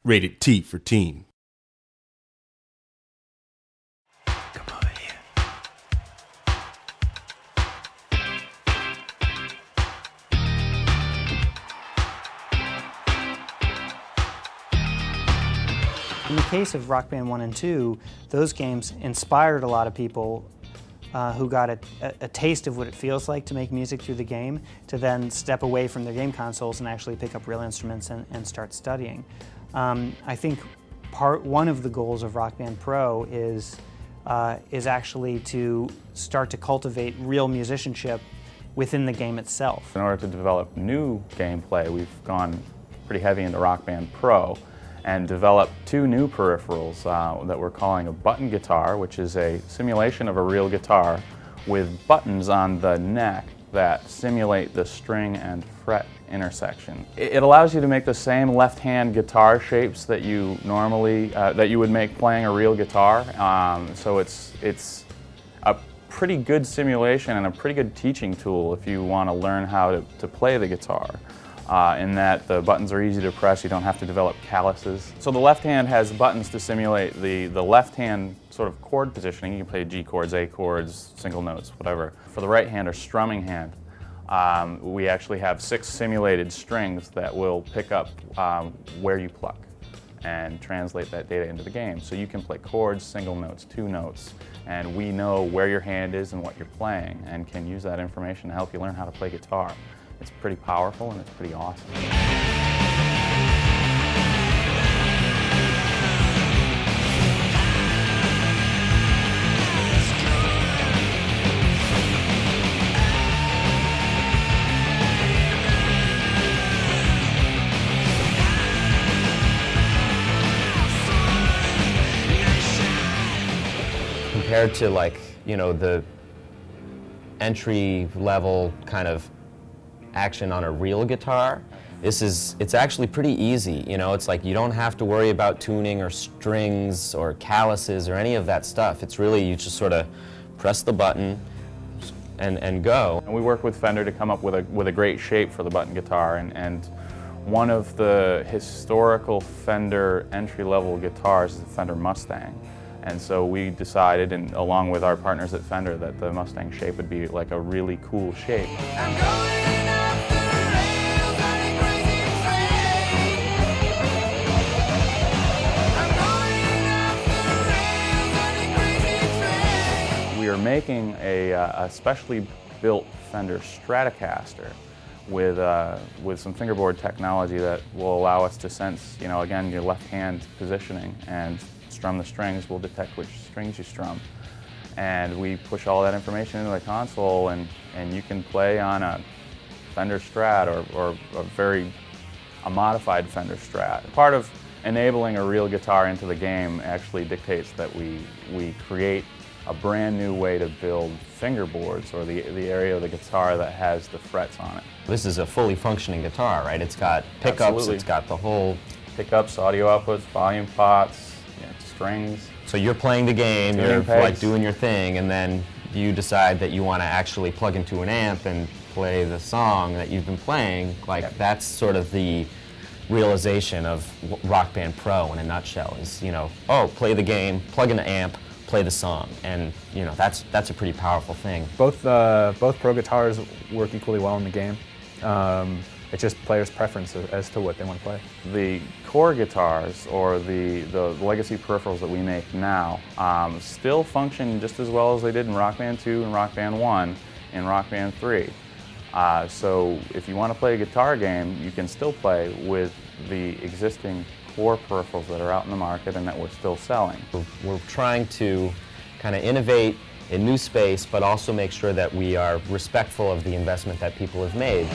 Rated T for teen. Come over here. In the case of Rock Band 1 and 2, those games inspired a lot of people who got a taste of what it feels like to make music through the game, to then step away from their game consoles and actually pick up real instruments and start studying. I think one of the goals of Rock Band Pro is actually to start to cultivate real musicianship within the game itself. In order to develop new gameplay, we've gone pretty heavy into Rock Band Pro and developed two new peripherals that we're calling a button guitar, which is a simulation of a real guitar with buttons on the neck that simulate the string and fret intersection. It allows you to make the same left-hand guitar shapes that you normally that you would make playing a real guitar. So it's a pretty good simulation and a pretty good teaching tool if you want to learn how to play the guitar. In that the buttons are easy to press, you don't have to develop calluses. So the left hand has buttons to simulate the left hand sort of chord positioning. You can play G chords, A chords, single notes, whatever. For the right hand or strumming hand, we actually have 6 simulated strings that will pick up where you pluck and translate that data into the game. So you can play chords, single notes, 2 notes, and we know where your hand is and what you're playing and can use that information to help you learn how to play guitar. It's pretty powerful and it's pretty awesome. Compared to, like, you know, the entry level kind of action on a real guitar, it's actually pretty easy. You know, it's like you don't have to worry about tuning or strings or calluses or any of that stuff. It's really, you just sort of press the button and go. And we work with Fender to come up with a great shape for the button guitar, and one of the historical Fender entry-level guitars is the Fender Mustang. And so we decided, and along with our partners at Fender, that the Mustang shape would be like a really cool shape. We are making a specially built Fender Stratocaster with some fingerboard technology that will allow us to sense, you know, again, your left hand positioning, and strum the strings will detect which strings you strum. And we push all that information into the console, and you can play on a Fender Strat or a modified Fender Strat. Part of enabling a real guitar into the game actually dictates that we create a brand new way to build fingerboards, or the area of the guitar that has the frets on it. This is a fully functioning guitar, right? It's got pickups, Absolutely. It's got the whole... Pickups, audio outputs, volume pots, you know, strings. So you're playing the game, Tuning you're pegs. like doing your thing, and then you decide that you want to actually plug into an amp and play the song that you've been playing. Like, Yep. That's sort of the realization of Rock Band Pro in a nutshell, is, you know, oh, play the game, plug in the amp, play the song, and you know, that's a pretty powerful thing. Both Pro guitars work equally well in the game. It's just players' preference as to what they want to play. The core guitars, or the legacy peripherals that we make now, still function just as well as they did in Rock Band 2 and Rock Band 1 and Rock Band 3. So if you want to play a guitar game, you can still play with the existing core peripherals that are out in the market and that we're still selling. We're trying to kind of innovate in new space, but also make sure that we are respectful of the investment that people have made.